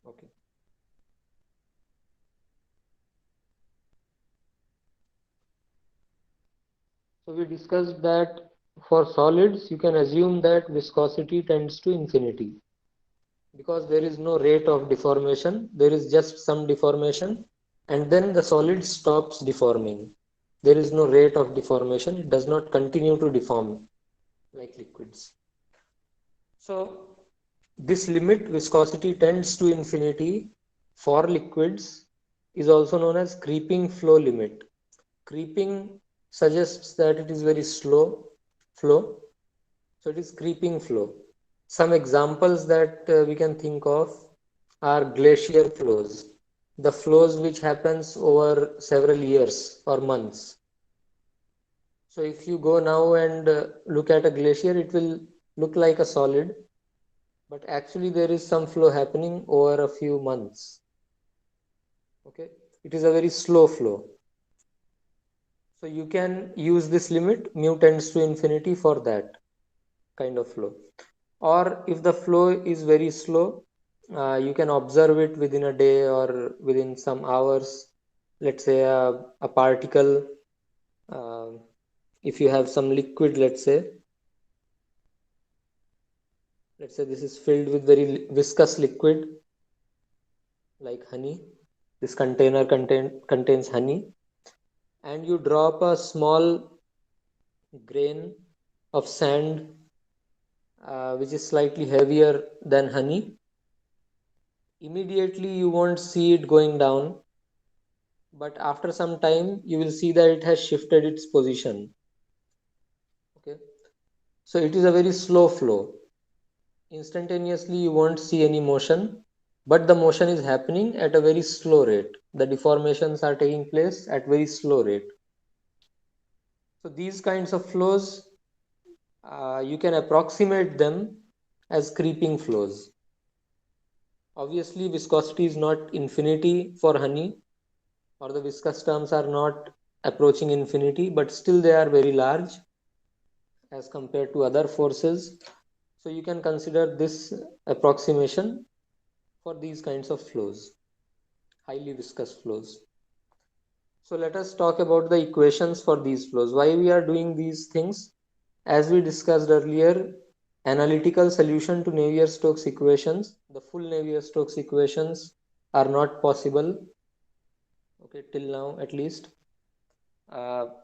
Okay. So we discussed that for solids, you can assume that viscosity tends to infinity because there is no rate of deformation. There is just some deformation, and then the solid stops deforming. There is no rate of deformation. It does not continue to deform like liquids. So this limit, viscosity tends to infinity for liquids, is also known as creeping flow limit. Creeping suggests that it is very slow flow, so it is creeping flow. Some examples that we can think of are glacier flows, the flows which happens over several years or months. So if you go now and look at a glacier, it will look like a solid, but actually there is some flow happening over a few months. Okay, it is a very slow flow. So you can use this limit mu tends to infinity for that kind of flow. Or if the flow is very slow, you can observe it within a day or within some hours. Let's say a particle, uh, if you have some liquid, let's say this is filled with very viscous liquid like honey. This container contains honey, and you drop a small grain of sand, which is slightly heavier than honey. Immediately you won't see it going down, but after some time you will see that it has shifted its position. Okay, so it is a very slow flow. Instantaneously you won't see any motion, but the motion is happening at a very slow rate. The deformations are taking place at very slow rate. So these kinds of flows, you can approximate them as creeping flows. Obviously viscosity is not infinity for honey, or the viscous terms are not approaching infinity, but still they are very large as compared to other forces. So you can consider this approximation for these kinds of flows, highly viscous flows. So let us talk about the equations for these flows. Why we are doing these things? As we discussed earlier, analytical solution to Navier-Stokes equations, the full Navier-Stokes equations are not possible, okay, till now at least.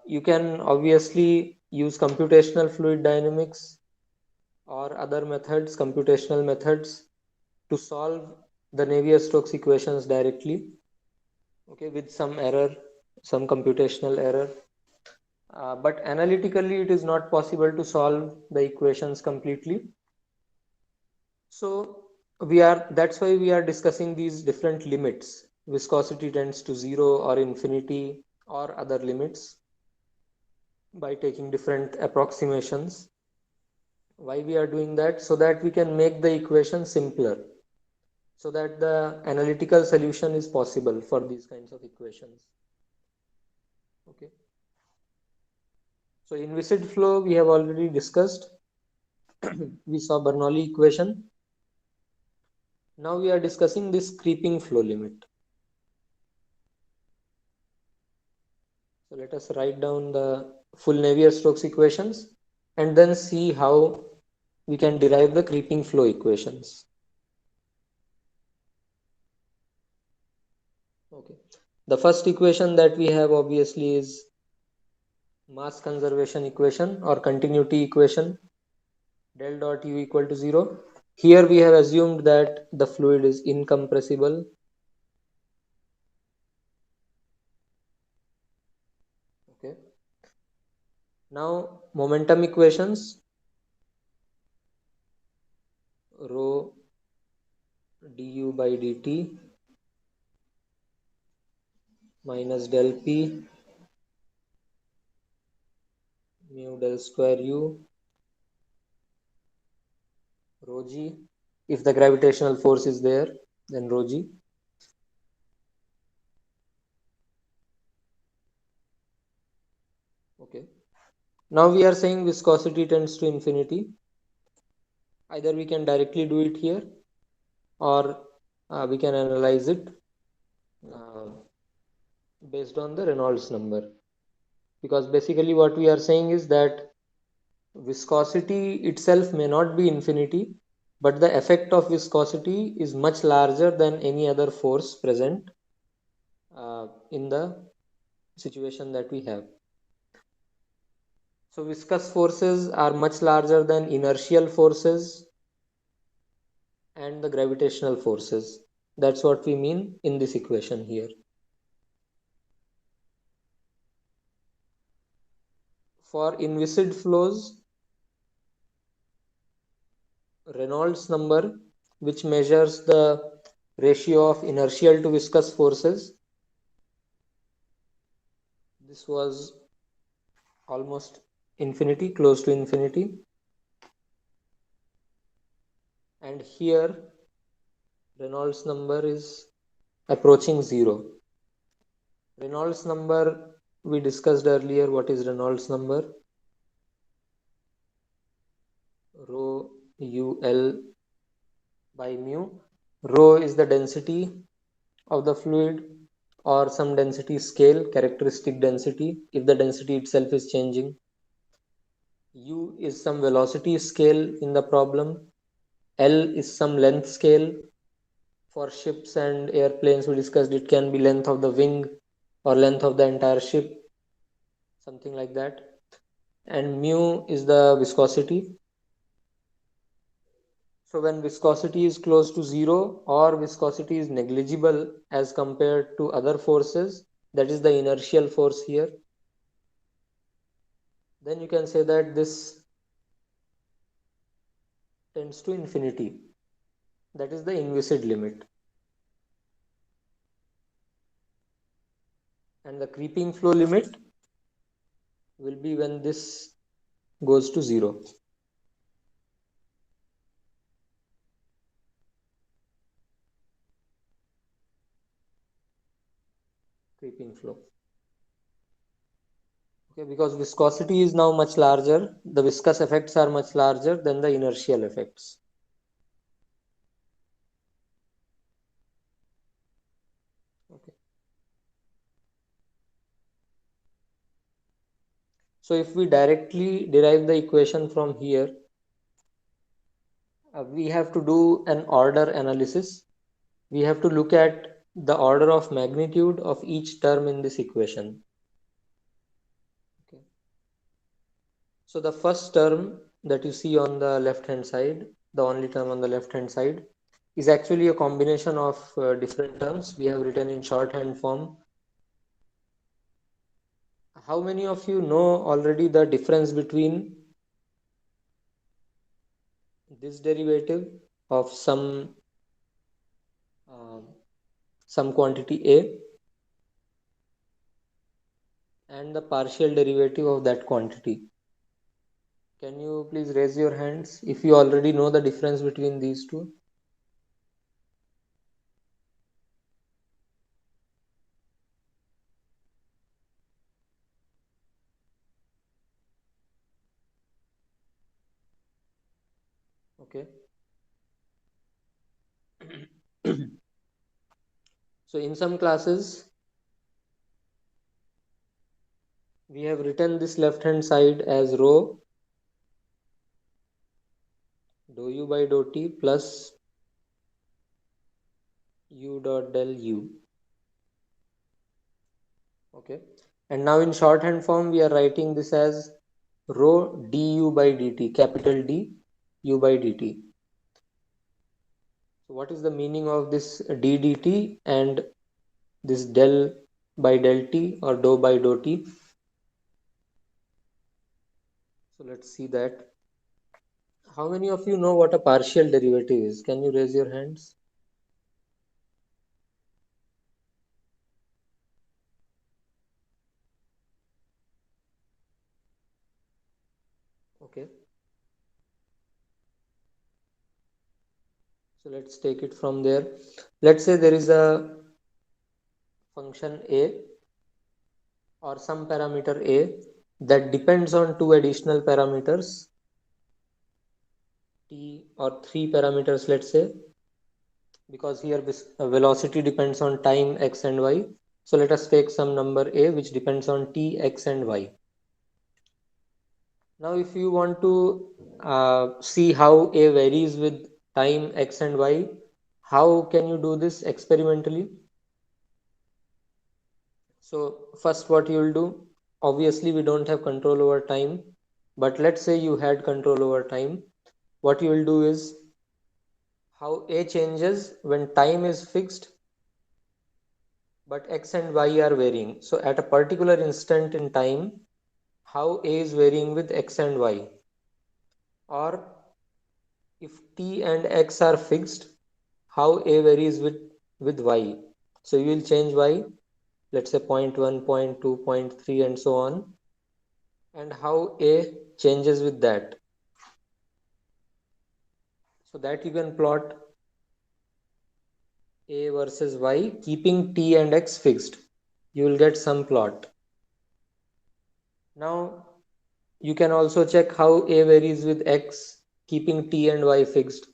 You can obviously use computational fluid dynamics or other methods, computational methods, to solve the Navier-Stokes equations directly, okay, with some error, some computational error. But analytically, it is not possible to solve the equations completely. So that's why we are discussing these different limits. Viscosity tends to zero or infinity or other limits by taking different approximations. Why we are doing that? So that we can make the equation simpler, so that the analytical solution is possible for these kinds of equations. Okay. So in viscid flow, we have already discussed. We saw Bernoulli equation. Now we are discussing this creeping flow limit. So let us write down the full Navier-Stokes equations and then see how we can derive the creeping flow equations. Okay. The first equation that we have obviously is mass conservation equation or continuity equation, del dot U equal to 0. Here we have assumed that the fluid is incompressible. Okay. Now momentum equations, rho du by dt minus del p mu del square u rho g. If the gravitational force is there, then rho g. Okay. Now we are saying viscosity tends to infinity. Either we can directly do it here, or we can analyze it uh, based on the Reynolds number, because basically what we are saying is that viscosity itself may not be infinity, but the effect of viscosity is much larger than any other force present in the situation that we have. So viscous forces are much larger than inertial forces and the gravitational forces. That's what we mean in this equation here. For inviscid flows, Reynolds number, which measures the ratio of inertial to viscous forces, this was almost infinity, close to infinity. And here Reynolds number is approaching 0. Reynolds number, we discussed earlier what is Reynolds number. Rho UL by mu. Rho is the density of the fluid or some density scale, characteristic density, if the density itself is changing. U is some velocity scale in the problem. L is some length scale. For ships and airplanes, we discussed it can be length of the wing or length of the entire ship, something like that. And mu is the viscosity. So when viscosity is close to 0 or viscosity is negligible as compared to other forces, that is the inertial force here, then you can say that this tends to infinity. That is the inviscid limit. And the creeping flow limit will be when this goes to 0. Creeping flow. Okay, because viscosity is now much larger, the viscous effects are much larger than the inertial effects. Okay. So if we directly derive the equation from here, we have to do an order analysis. We have to look at the order of magnitude of each term in this equation. Okay. So the first term that you see on the left hand side, the only term on the left hand side, is actually a combination of different terms we have written in shorthand form. How many of you know already the difference between this derivative of uh, some quantity A and the partial derivative of that quantity? Can you please raise your hands if you already know the difference between these two? Okay. So in some classes, we have written this left hand side as rho dou u by dou t plus u dot del u. Okay. And now in shorthand form, we are writing this as rho du by dt, capital D, u by dt. So what is the meaning of this d dt and this del by del t or dou by dou t? So let's see that. How many of you know what a partial derivative is? Can you raise your hands? Okay. So let's take it from there. Let's say there is a function a or some parameter a that depends on two additional parameters t or three parameters, let's say. because here velocity depends on time x and y. So let us take some number a which depends on t, x and y. Now if you want to see how a varies with time x and y, how can you do this experimentally? So first what you will do, obviously we don't have control over time, but let's say you had control over time. What you will do is how a changes when time is fixed but x and y are varying. So at a particular instant in time, how a is varying with x and y, or if t and x are fixed, how a varies with y. So you will change y, let's say point 0.1, point 0.2, point 0.3 and so on, and how a changes with that, so that you can plot a versus y keeping t and x fixed. You will get some plot. Now you can also check how a varies with x keeping t and y fixed,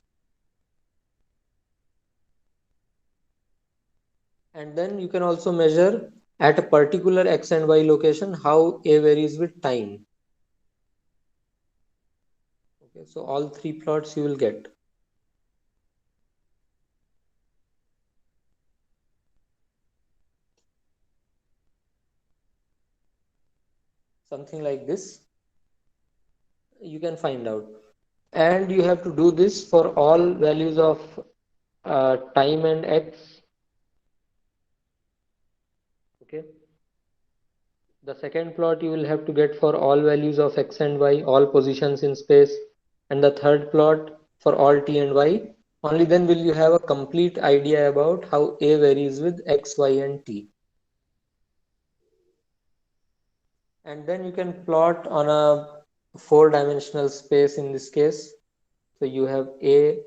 and then you can also measure at a particular x and y location how a varies with time. Okay, so all three plots you will get something like this. You can find out, and you have to do this for all values of time and x. Okay, the second plot you will have to get for all values of x and y, all positions in space, and the third plot for all t and y. Only then will you have a complete idea about how a varies with x, y and t. And then you can plot on a four-dimensional space in this case. So you have a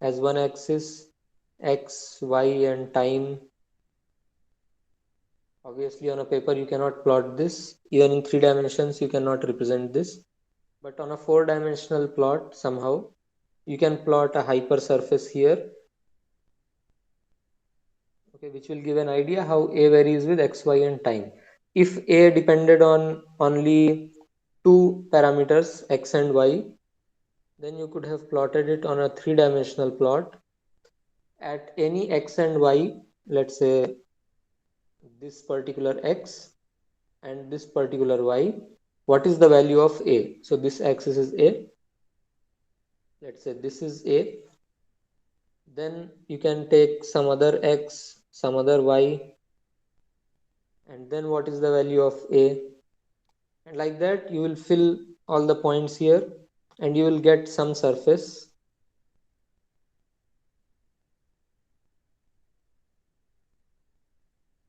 as one axis, x, y and time. Obviously on a paper you cannot plot this, even in 3 dimensions you cannot represent this, but on a four-dimensional plot somehow you can plot a hypersurface here, okay, which will give an idea how a varies with x, y and time. If a depended on only two parameters x and y, then you could have plotted it on a three-dimensional plot at any x and y, let's say this particular x and this particular y. What is the value of a? So this axis is a, let's say this is a, then you can take some other x, some other y, and then what is the value of a, and like that you will fill all the points here and you will get some surface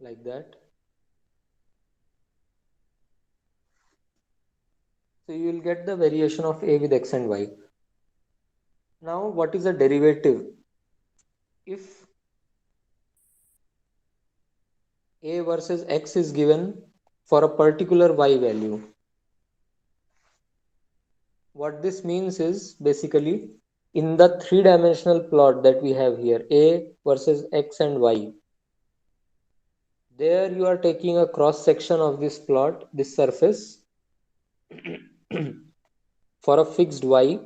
like that. So you will get the variation of a with x and y. Now what is a derivative? If a versus x is given for a particular y value, what this means is basically in the three-dimensional plot that we have here, a versus x and y, there you are taking a cross section of this plot, this surface for a fixed y,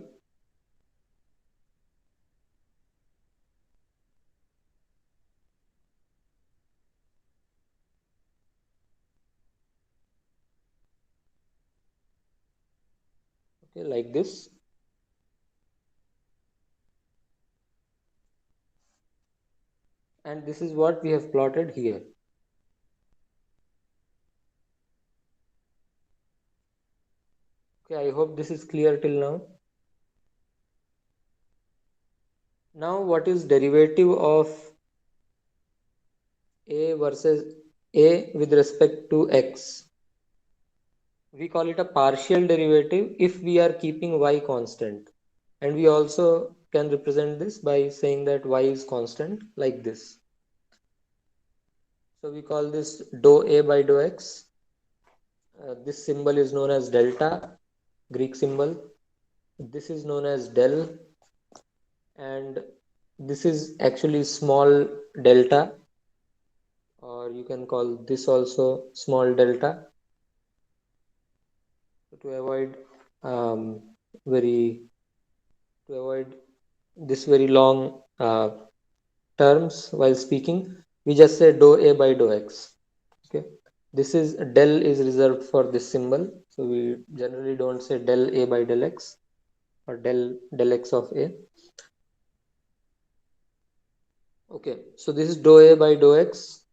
okay, like this. And this is what we have plotted here. Okay, I hope this is clear till now. Now what is derivative of a versus a with respect to x? We call it a partial derivative if we are keeping y constant, and we also can represent this by saying that y is constant like this. So we call this dou a by dou x. This symbol is known as delta, Greek symbol. This is known as del, and this is actually small delta, or you can call this also small delta, to avoid um, very to avoid this very long terms while speaking. We just say dou a by dou x. Okay, this is del is reserved for this symbol, so we generally don't say del a by del x or del x of a. Okay, so this is dou a by dou x,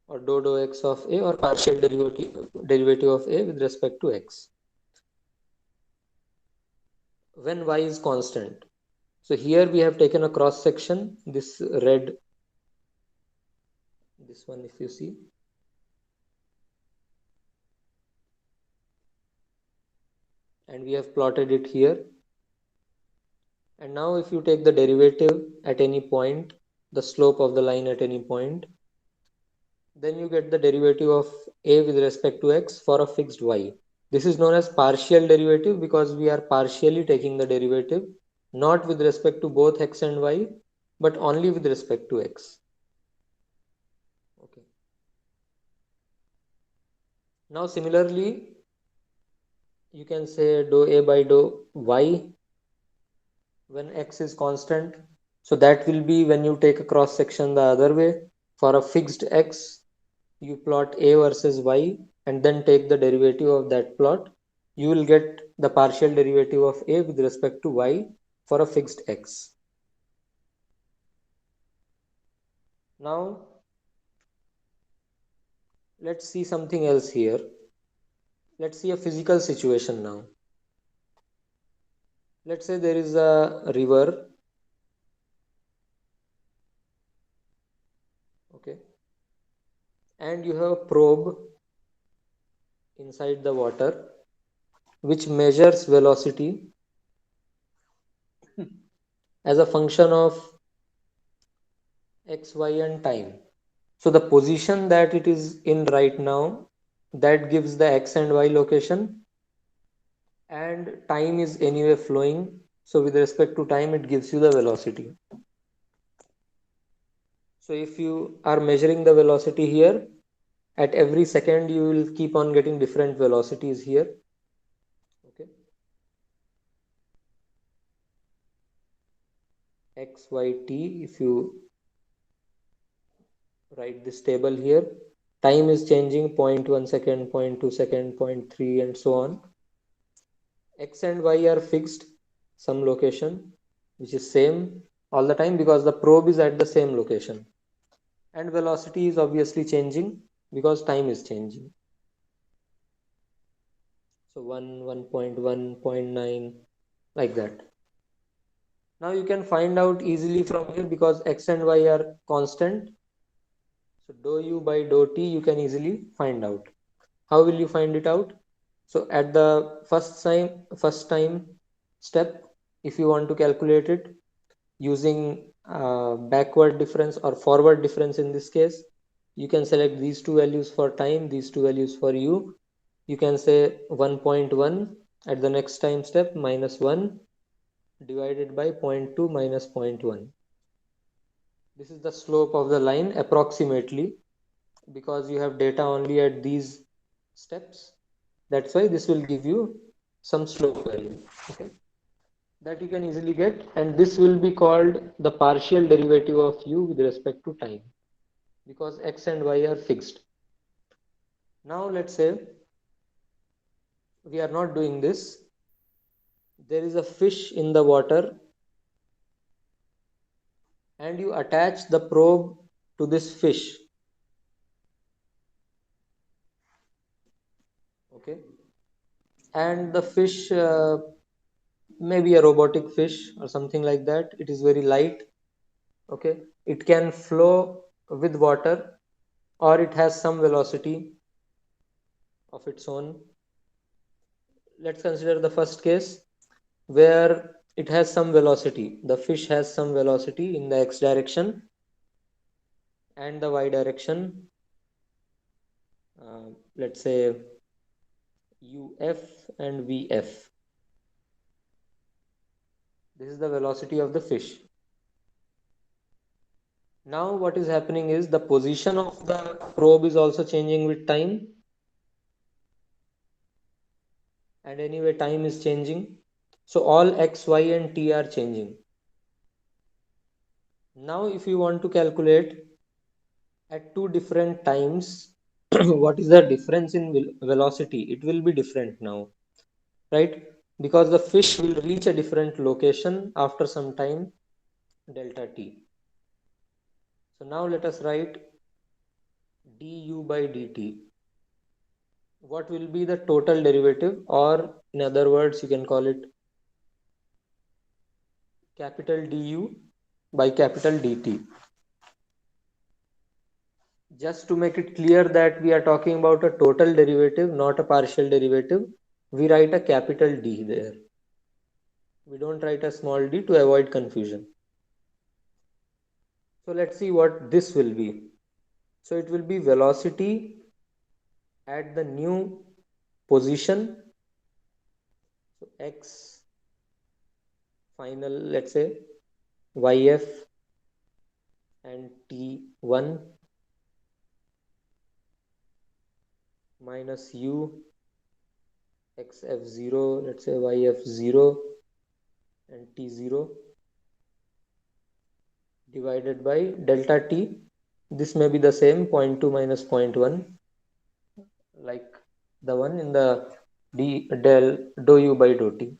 or dou x of a, or partial derivative of a with respect to x when y is constant. So here we have taken a cross section, this red, this one if you see, and we have plotted it here. And now if you take the derivative at any point, the slope of the line at any point, then you get the derivative of a with respect to x for a fixed y. This is known as partial derivative because we are partially taking the derivative not with respect to both x and y, but only with respect to x. Okay. Now similarly, you can say dou a by dou y when x is constant. So that will be when you take a cross section the other way. For a fixed x, you plot a versus y and then take the derivative of that plot. You will get the partial derivative of a with respect to y for a fixed x. Now let's see something else here. Let's see a physical situation now. Let's say there is a river. Okay, and you have a probe inside the water which measures velocity as a function of x, y, and time. So the position that it is in right now, that gives the x and y location, and time is anyway flowing. So with respect to time, it gives you the velocity. So if you are measuring the velocity here, at every second you will keep on getting different velocities here. Okay, x, y, t. If you write this table here, time is changing 0.1 second, 0.2 second, 0.3, and so on. X and y are fixed, some location which is same all the time because the probe is at the same location, and velocity is obviously changing because time is changing. So 1, 1.1, 0.9, like that. Now you can find out easily from here because x and y are constant. So dou u by dou t you can easily find out. How will you find it out? So at the first time step, if you want to calculate it using backward difference or forward difference in this case, you can select these two values for time, these two values for u. You can say 1.1 at the next time step minus 1 divided by 0.2 minus 0.1. This is the slope of the line approximately because you have data only at these steps. That's why this will give you some slope value. Okay, that you can easily get, and this will be called the partial derivative of u with respect to time because x and y are fixed. Now let's say we are not doing this. There is a fish in the water and you attach the probe to this fish. Okay, and the fish maybe a robotic fish or something like that. It is very light. Okay, it can flow with water or it has some velocity of its own. Let's consider the first case where it has some velocity. The fish has some velocity in the x direction and the y direction. Let's say uf and vf. This is the velocity of the fish. Now what is happening is the position of the probe is also changing with time, and anyway time is changing, so all x, y and t are changing. Now if you want to calculate at two different times what is the difference in velocity, it will be different now, right? Because the fish will reach a different location after some time delta t. So now let us write du by dt. What will be the total derivative, or in other words you can call it capital du by capital dt. Just to make it clear that we are talking about a total derivative, not a partial derivative, we write a capital D there. We don't write a small d to avoid confusion. So let's see what this will be. So it will be velocity at the new position. So x final, let's say yf and t1 minus u xf0, let's say yf0 and t0 divided by delta t. This may be the same 0.2 minus 0.1, like the one in the del dou u by dou t.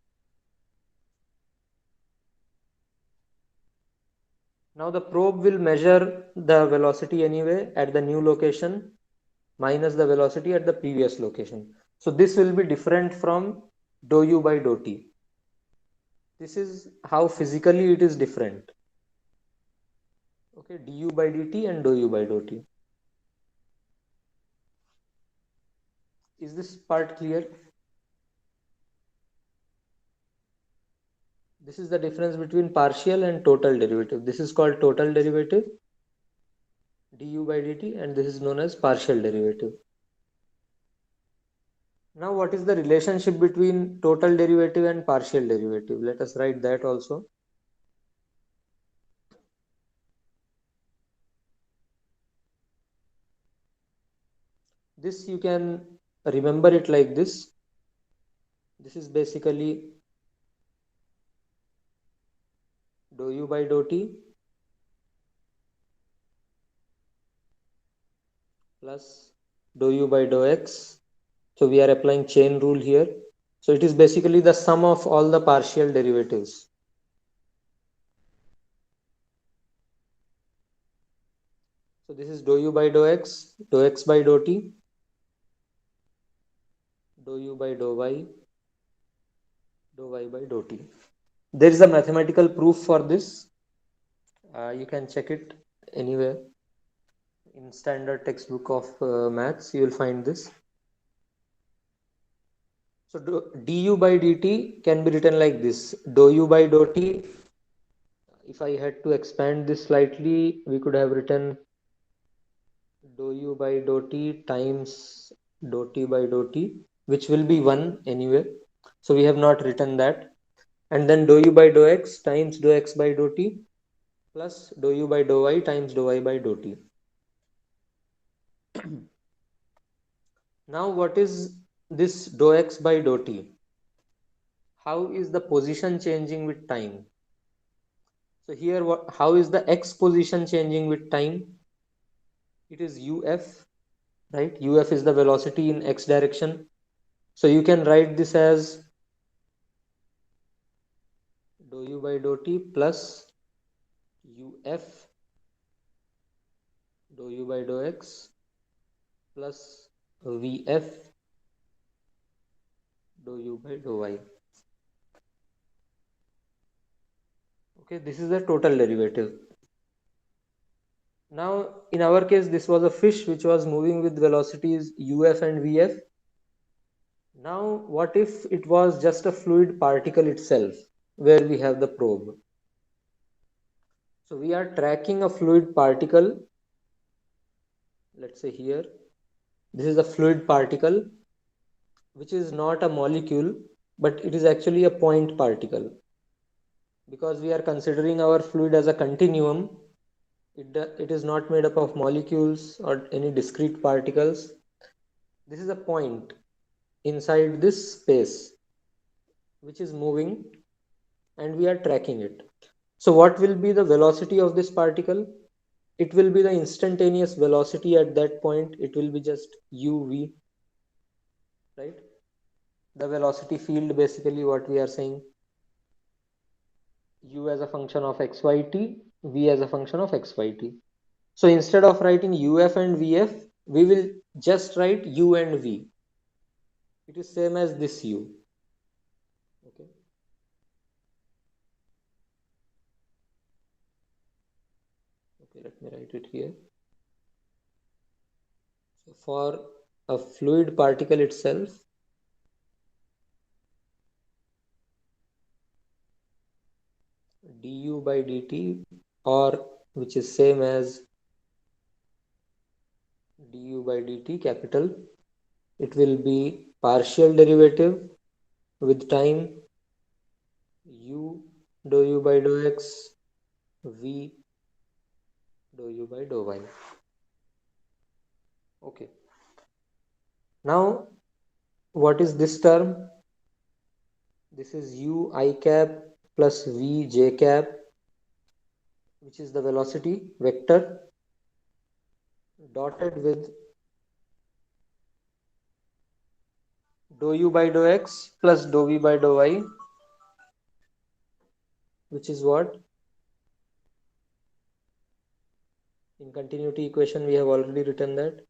Now the probe will measure the velocity anyway at the new location minus the velocity at the previous location. So this will be different from dou u by dou t. This is how physically it is different. Okay, du by dt and dou u by dou t. Is this part clear? This is the difference between partial and total derivative. This is called total derivative du by dt, and this is known as partial derivative. Now what is the relationship between total derivative and partial derivative? Let us write that also. This you can remember it like this. This is basically dou u by dou t plus dou u by dou x. So we are applying chain rule here. So it is basically the sum of all the partial derivatives. So this is dou u by dou x by dou t, dou u by dou y by dou t. There is a mathematical proof for this. You can check it anywhere in standard textbook of maths. You will find this. So du by dt can be written like this: dou u by dou t. If I had to expand this slightly, we could have written dou u by dou t times dou t by dou t, which will be 1 anyway. So we have not written that. And then dou u by dou x times dou x by dou t plus dou u by dou y times dou y by dou t. Now what is this dou x by dou t? How is the position changing with time? So here how is the x position changing with time? It is uf, right? Uf is the velocity in x direction. So you can write this as dou u by dou t plus uf dou u by dou x plus vf dou u by dou y. Okay, this is the total derivative. Now in our case this was a fish which was moving with velocities uf and vf. Now what if it was just a fluid particle itself where we have the probe? So we are tracking a fluid particle. Let's say here this is a fluid particle which is not a molecule, but it is actually a point particle. Because we are considering our fluid as a continuum, It is not made up of molecules or any discrete particles. This is a point inside this space which is moving and we are tracking it. So what will be the velocity of this particle? It will be the instantaneous velocity at that point. It will be just uv, right? The velocity field, basically what we are saying, u as a function of xyt, v as a function of xyt. So instead of writing uf and vf, we will just write u and v. It is same as this u. Okay. Okay, let me write it here. So for a fluid particle itself, du by dt, or which is same as du by dt capital, it will be partial derivative with time u dou u by dou x, v dou u by dou y. Okay. Now what is this term? This is u I cap plus v j cap, which is the velocity vector, dotted with dou u by dou x plus dou v by dou y, which is what? In continuity equation we have already written that.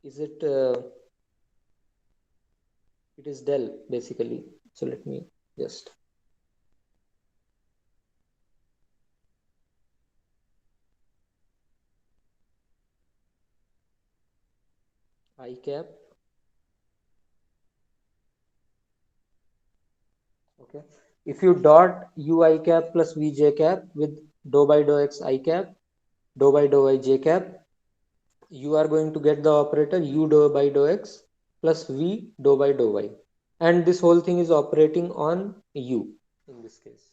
Is it it is del basically. So let me just I cap. Okay. If you dot u I cap plus v j cap with dou by dou x I cap, dou by dou y j cap, you are going to get the operator u dou by dou x plus v dou by dou y. And this whole thing is operating on u in this case.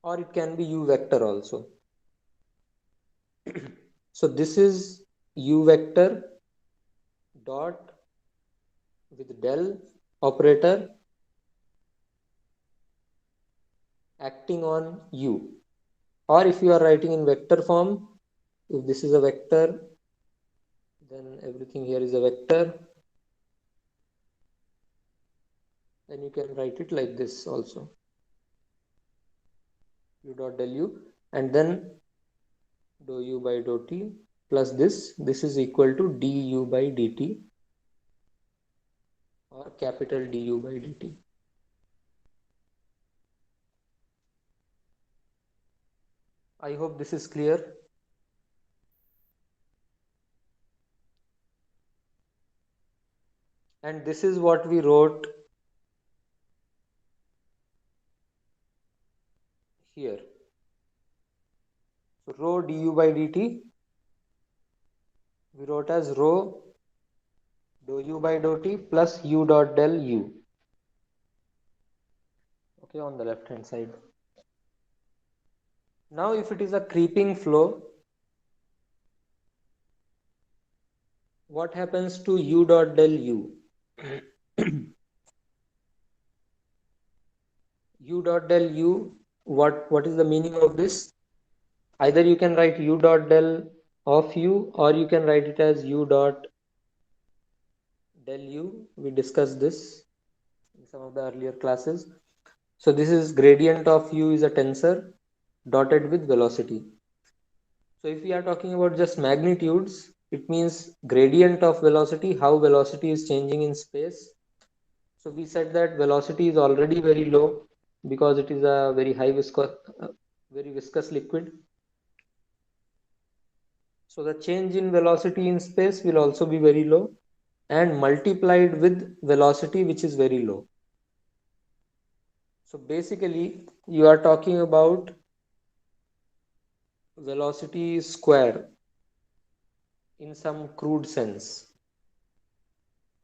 Or it can be u vector also. So this is u vector dot with del operator acting on u. Or if you are writing in vector form, if this is a vector, then everything here is a vector. Then you can write it like this also, u dot del u, and then dou u by dou t plus this is equal to du by dt, or capital du by dt. I hope this is clear. And this is what we wrote here. So rho du by dt we wrote as rho dou u by dou t plus u dot del u. Okay, on the left hand side. Now if it is a creeping flow, what happens to u dot del u? U dot del u, what is the meaning of this? Either you can write u dot del of u, or you can write it as u dot del u. We discussed this in some of the earlier classes. So this is gradient of u is a tensor dotted with velocity. So if we are talking about just magnitudes, it means gradient of velocity, how velocity is changing in space. So we said that velocity is already very low because it is a very viscous liquid. So the change in velocity in space will also be very low, and multiplied with velocity which is very low. So basically you are talking about velocity square in some crude sense.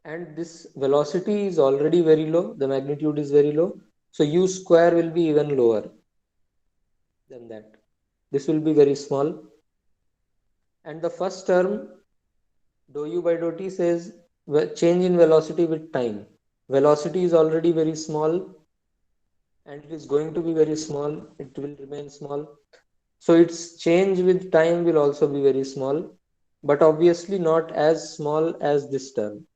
And this velocity is already very low, the magnitude is very low, so u square will be even lower. than that. This will be very small. And the first term, dou u by dou t, says change in velocity with time. Velocity is already very small and it is going to be very small. It will remain small. So its change with time will also be very small, but obviously not as small as this term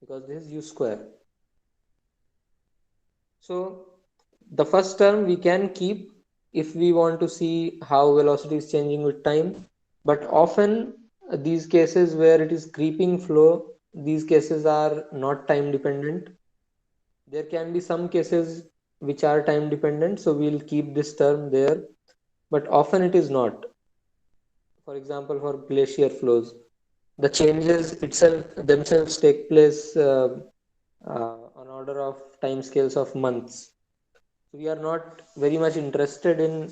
because this is u square. So the first term we can keep if we want to see how velocity is changing with time, but often these cases where it is creeping flow, these cases are not time dependent. There can be some cases which are time dependent, so we'll keep this term there, but often it is not. For example, for glacier flows, the changes itself themselves take place on order of time scales of months. So we are not very much interested in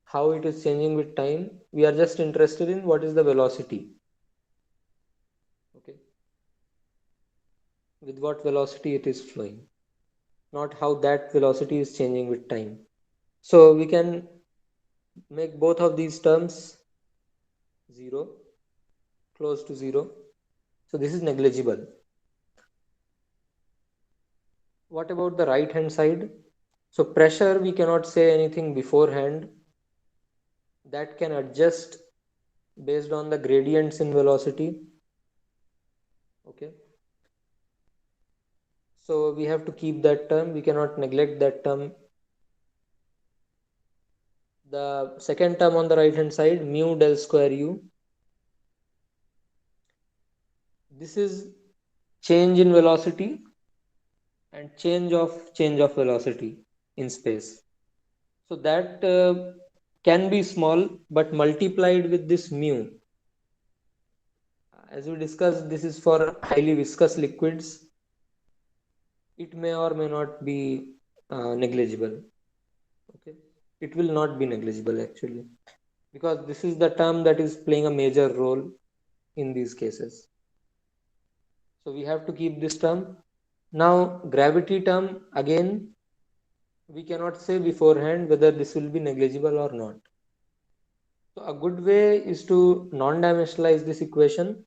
how it is changing with time. We are just interested in what is the velocity. Okay, with what velocity it is flowing, not how that velocity is changing with time. So we can make both of these terms zero, close to zero. So this is negligible. What about the right hand side? So pressure, we cannot say anything beforehand. That can adjust based on the gradients in velocity. Okay. So we have to keep that term. We cannot neglect that term. The second term on the right hand side, mu del square u. This is change in velocity and change of velocity in space. So that can be small, but multiplied with this mu. As we discussed, this is for highly viscous liquids. It may or may not be negligible. Okay, it will not be negligible actually, because this is the term that is playing a major role in these cases. So we have to keep this term. Now gravity term, again we cannot say beforehand whether this will be negligible or not. So a good way is to non-dimensionalize this equation,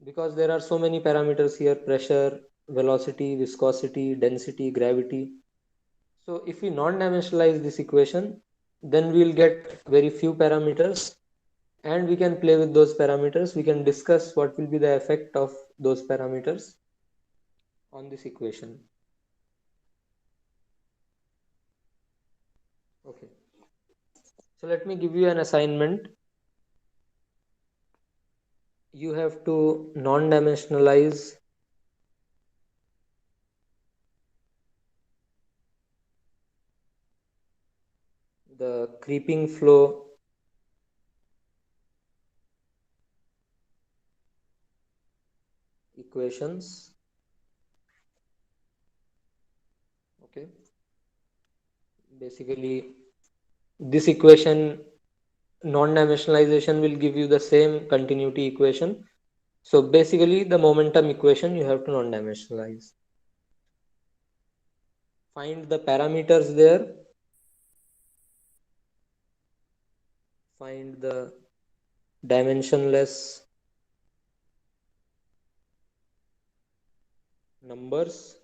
because there are so many parameters here: pressure, velocity, viscosity, density, gravity. So if we non-dimensionalize this equation, then we'll get very few parameters and we can play with those parameters. We can discuss what will be the effect of those parameters on this equation. Okay. So let me give you an assignment. You have to non-dimensionalize the creeping flow equations. Okay. Basically, this equation non-dimensionalization will give you the same continuity equation. So basically, the momentum equation you have to non-dimensionalize. Find the parameters there. Find the dimensionless numbers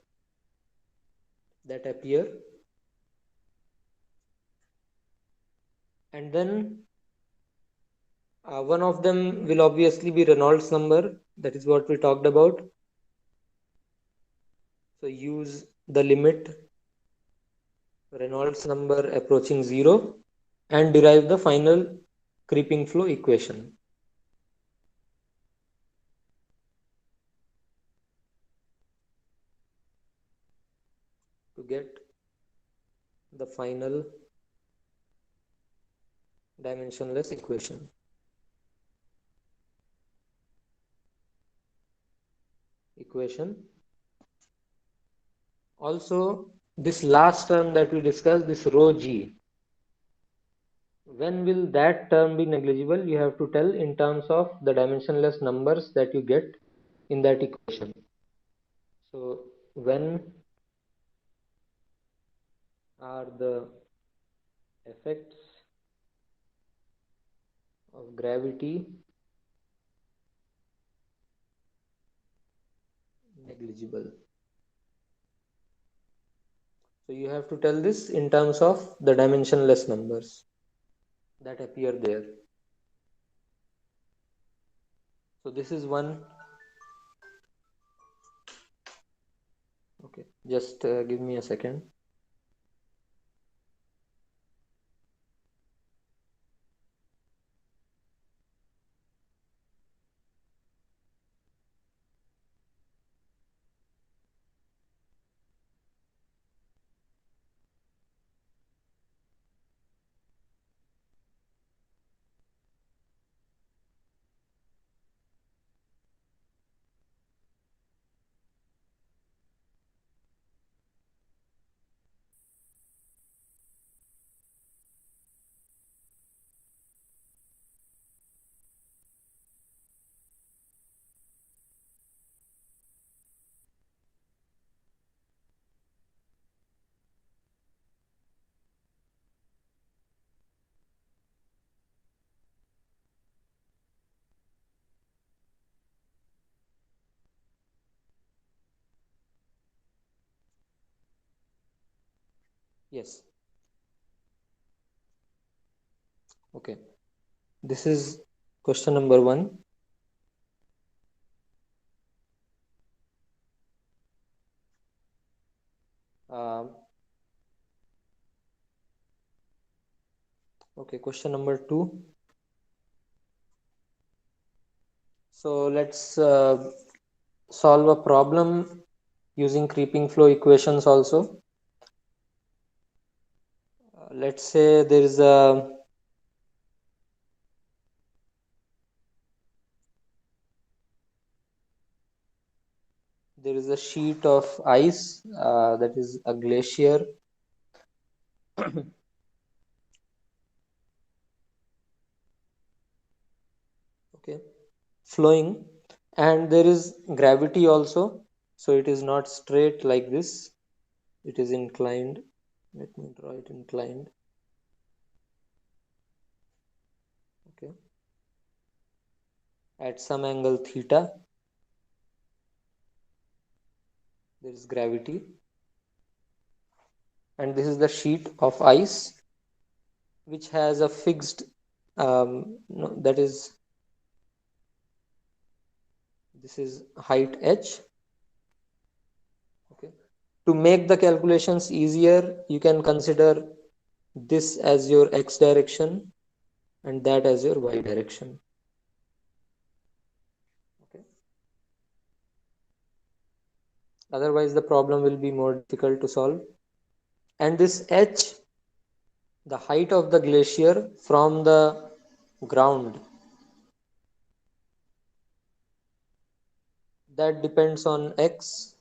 that appear, and then one of them will obviously be Reynolds number. That is what we talked about. So use the limit Reynolds number approaching 0 and derive the final creeping flow equation. To get the final dimensionless equation. Also, this last term that we discussed, this rho g, when will that term be negligible? You have to tell in terms of the dimensionless numbers that you get in that equation. So when are the Effects of gravity negligible. So you have to tell this in terms of the dimensionless numbers that appear there. So this is one. Okay, just give me a second. Yes. Okay. This is question number one. Um, okay, question number two. So let's solve a problem using creeping flow equations also. Let's say there is a sheet of ice that is a glacier. Okay, flowing, and there is gravity also, so it is not straight like this, it is inclined. Let me draw it inclined. Okay, at some angle theta there is gravity, and this is the sheet of ice which has a fixed no, that is, this is height h. Okay, to make the calculations easier, you can consider this as your x direction and that as your y direction. Okay, otherwise the problem will be more difficult to solve. And this h, the height of the glacier from the ground, that depends on x,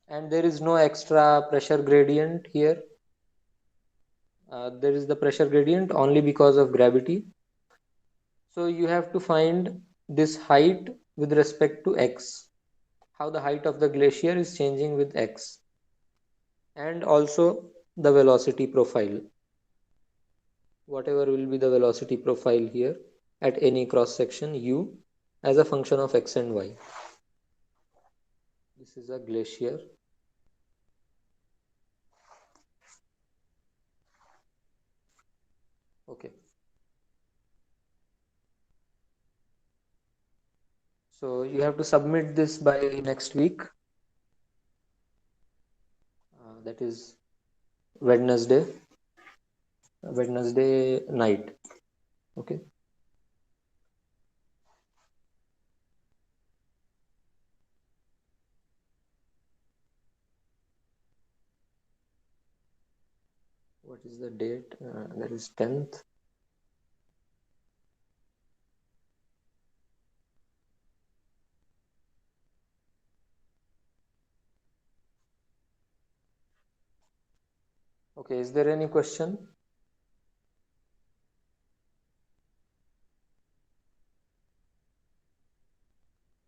and there is no extra pressure gradient here. There is the pressure gradient only because of gravity. So you have to find this height with respect to x, how the height of the glacier is changing with x, and also the velocity profile, whatever will be the velocity profile here at any cross section u as a function of x and y. This is a glacier. Okay, so you have to submit this by next week, that is Wednesday, Wednesday night. Okay, what is the date? That is 10th. Okay, is there any question?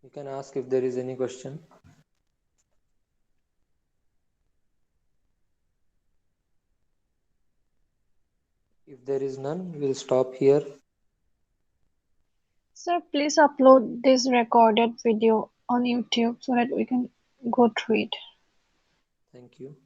You can ask if there is any question. If there is none, we'll stop here. Sir, please upload this recorded video on YouTube so that we can go through it. Thank you.